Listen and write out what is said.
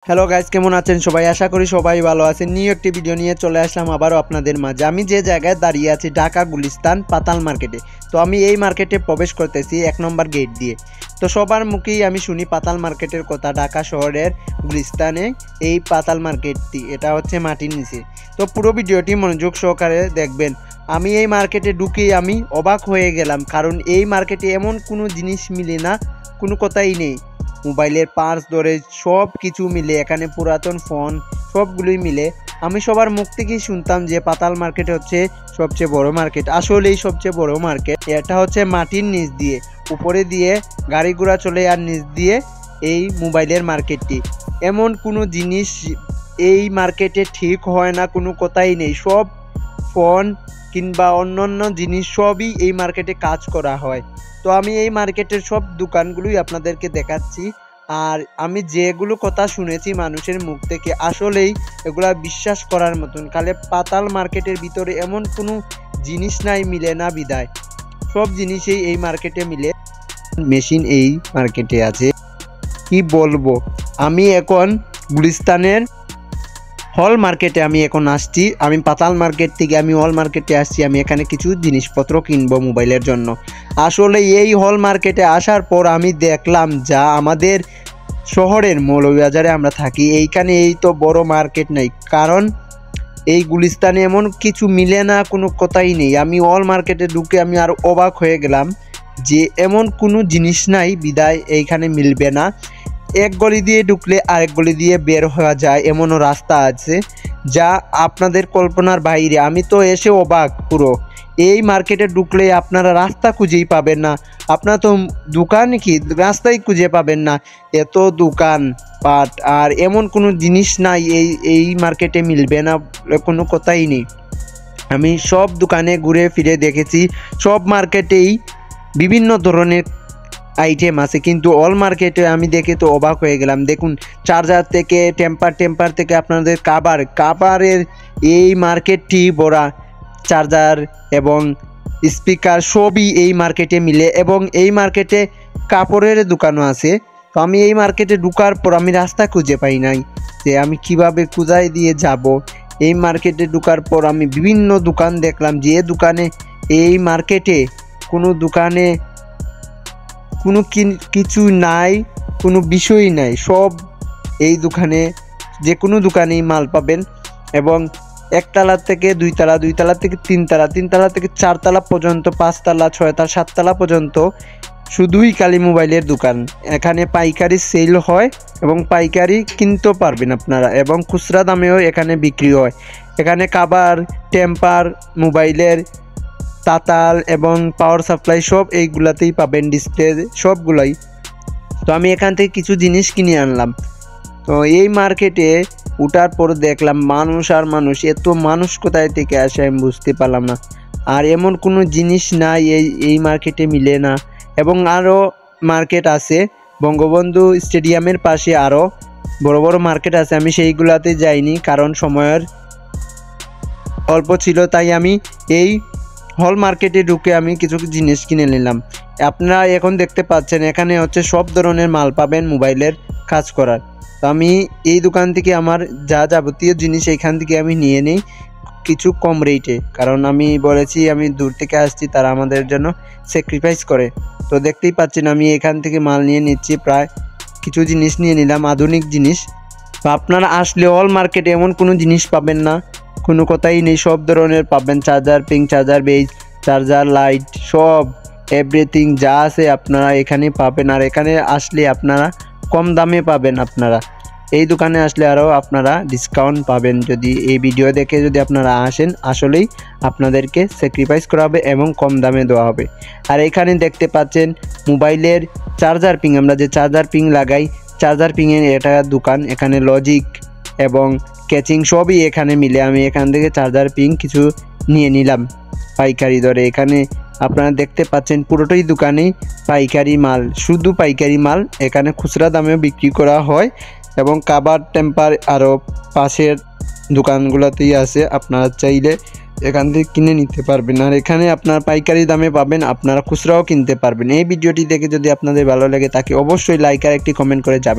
Hello guys, কেমন আছেন সবাই? আশা করি সবাই ভালো আছেন। নিউ একটি ভিডিও নিয়ে চলে আসলাম আবারও আপনাদের মাঝে। আমি যে জায়গায় দাঁড়িয়ে আছি ঢাকা গুলিস্তান পাতাল মার্কেটে। তো আমি এই মার্কেটে প্রবেশ করতেছি 1 নম্বর গেট দিয়ে। তো সবার মুখেই আমি শুনি পাতাল মার্কেটের কথা, ঢাকা শহরের গুলিস্তানে এই পাতাল মার্কেটটি, এটা হচ্ছে মাটির নিচে। তো পুরো ভিডিওটি মনোযোগ সহকারে দেখবেন। আমি এই মার্কেটে ঢুকেই আমি অবাক হয়ে গেলাম, কারণ এই মার্কেটে এমন কোনো জিনিস মিলে না, কোনো কথাই নেই। মোবাইলের পার্স ধরে সব কিছু মিলে, এখানে পুরাতন ফোন সবগুলোই মিলে। আমি সবার মুখ থেকেই শুনতাম যে পাতাল মার্কেট হচ্ছে সবচেয়ে বড় মার্কেট। আসলেই সবচেয়ে বড় মার্কেট। এটা হচ্ছে মাটির নিচ দিয়ে, উপরে দিয়ে গাড়ি ঘোড়া চলে, আর নিচ দিয়ে এই মোবাইলের মার্কেটটি। এমন কোনো জিনিস এই মার্কেটে ঠিক হয় না, কোনো কথাই নেই। সব ফোন কিংবা অন্যান্য জিনিস সবই এই মার্কেটে কাজ করা হয়। তো আমি এই মার্কেটের সব দোকানগুলোই আপনাদেরকে দেখাচ্ছি। আর আমি যেগুলো কথা শুনেছি মানুষের মুখ থেকে, আসলেই এগুলা বিশ্বাস করার মতন। কালে পাতাল মার্কেটের ভিতরে এমন কোনো জিনিস নাই মিলে না বিদায়, সব জিনিসই এই মার্কেটে মিলে। মেশিন এই মার্কেটে আছে, কি বলবো। আমি এখন গুলিস্তানের হল মার্কেটে আমি এখন আসছি। আমি পাতাল মার্কেট থেকে আমি হল মার্কেটে আসছি। আমি এখানে কিছু জিনিসপত্র কিনবো মোবাইলের জন্য। আসলে এই হল মার্কেটে আসার পর আমি দেখলাম, যা আমাদের শহরের মৌলভীবাজারে আমরা থাকি, এইখানে এই তো বড় মার্কেট নেই। কারণ এই গুলিস্তানে এমন কিছু মিলে না, কোনো কথাই নেই। আমি হল মার্কেটে ঢুকে আমি আর অবাক হয়ে গেলাম যে এমন কোনো জিনিস নাই বিদায় এইখানে মিলবে না। এক গলি দিয়ে ঢুকলে আরেক গলি দিয়ে বের হওয়া যায়, এমনও রাস্তা আছে যা আপনাদের কল্পনার বাইরে। আমি তো এসে অবাক পুরো। এই মার্কেটে ঢুকলে আপনারা রাস্তা খুঁজেই পাবেন না। আপনারা তো দোকান কি রাস্তাই খুঁজে পাবেন না, এত দোকান পাট। আর এমন কোনো জিনিস নাই এই মার্কেটে মিলবে না, কোনো কথাই নেই। আমি সব দোকানে ঘুরে ফিরে দেখেছি, সব মার্কেটেই বিভিন্ন ধরনের আইটেম আছে, কিন্তু অল মার্কেটে আমি দেখে তো অবাক হয়ে গেলাম। দেখুন, চার্জার থেকে টেম্পার থেকে আপনাদের কাভারের এই মার্কেটটি ভরা। চার্জার এবং স্পিকার সবই এই মার্কেটে মিলে, এবং এই মার্কেটে কাপড়ের দোকানও আছে। তো আমি এই মার্কেটে ঢুকার পর আমি রাস্তা খুঁজে পাই নাই যে আমি কিভাবে কোথায় দিয়ে যাব। এই মার্কেটে ঢুকার পর আমি বিভিন্ন দোকান দেখলাম, যে দোকানে এই মার্কেটে কোনো দোকানে কোনো কিছু নাই, কোনো বিষয়ই নাই। সব এই দোকানে, যে কোনো দোকানেই মাল পাবেন। এবং একতলা থেকে দুইতলা, দুইতলা থেকে তিনতলা, তিনতলা থেকে চারতলা পর্যন্ত, পাঁচতলা, ছয়তলা, সাততলা পর্যন্ত শুধুই খালি মোবাইলের দোকান। এখানে পাইকারি সেল হয় এবং পাইকারি কিনতেও পারবেন আপনারা, এবং খুচরা দামেও এখানে বিক্রি হয়। এখানে কাভার, টেম্পার, মোবাইলের তাতাল এবং পাওয়ার সাপ্লাই সব এইগুলাতেই পাবেন, ডিসপ্লে সবগুলাই। তো আমি এখান থেকে কিছু জিনিস কিনে আনলাম। তো এই মার্কেটে ওঠার পর দেখলাম মানুষ আর মানুষ, এত মানুষ কোথায় থেকে আসে আমি বুঝতে পারলাম না। আর এমন কোনো জিনিস নাই এই মার্কেটে মিলে না। এবং আরও মার্কেট আছে, বঙ্গবন্ধু স্টেডিয়ামের পাশে আরও বড় বড় মার্কেট আছে। আমি সেইগুলাতে যাইনি, কারণ সময়ের অল্প ছিল, তাই আমি এই হল মার্কেটে ঢুকে আমি কিছু জিনিস কিনে নিলাম। আপনারা এখন দেখতে পাচ্ছেন এখানে হচ্ছে সব ধরনের মাল পাবেন মোবাইলের কাজ করার। তো আমি এই দোকান থেকে আমার যা যাবতীয় জিনিস এইখান থেকে আমি নিয়ে নিই কিছু কম রেটে, কারণ আমি বলেছি আমি দূর থেকে আসছি, তারা আমাদের জন্য স্যাক্রিফাইস করে। তো দেখতেই পাচ্ছেন আমি এখান থেকে মাল নিয়ে নিচ্ছি, প্রায় কিছু জিনিস নিয়ে নিলাম, আধুনিক জিনিস। তো আপনারা আসলে হল মার্কেটে এমন কোনো জিনিস পাবেন না, কোনো কথাই নেই। সব ধরনের পাবেন, charger, pin charger, base charger, light, সব এভরিথিং যা আছে আপনারা এখানে পাবেন। আর এখানে আসলে আপনারা কম দামে পাবেন। আপনারা এই দোকানে আসলে আরও আপনারা ডিসকাউন্ট পাবেন। যদি এই ভিডিও দেখে যদি আপনারা আসেন, আসলেই আপনাদেরকে স্যাক্রিফাইস করা হবে এবং কম দামে দেওয়া হবে। আর এখানে দেখতে পাচ্ছেন মোবাইলের চার্জার পিং, আমরা যে চার্জার পিং লাগাই, চার্জার পিংয়ের এটা দোকান। এখানে লজিক এবং ক্যাচিং সবই এখানে মিলে। আমি এখান থেকে চার্জার পিং কিছু নিয়ে নিলাম পাইকারি দরে। এখানে আপনারা দেখতে পাচ্ছেন পুরোটাই দোকানেই পাইকারি মাল, শুধু পাইকারি মাল। এখানে খুচরা দামেও বিক্রি করা হয়, এবং কাভার, টেম্পার আরও পাশের দোকানগুলোতেই আছে। আপনারা চাইলে এখান থেকে কিনে নিতে পারবেন। আর এখানে আপনারা পাইকারি দামে পাবেন, আপনারা খুচরাও কিনতে পারবেন। এই ভিডিওটি দেখে যদি আপনাদের ভালো লাগে, তাকে অবশ্যই লাইক আর একটি কমেন্ট করে যাবেন।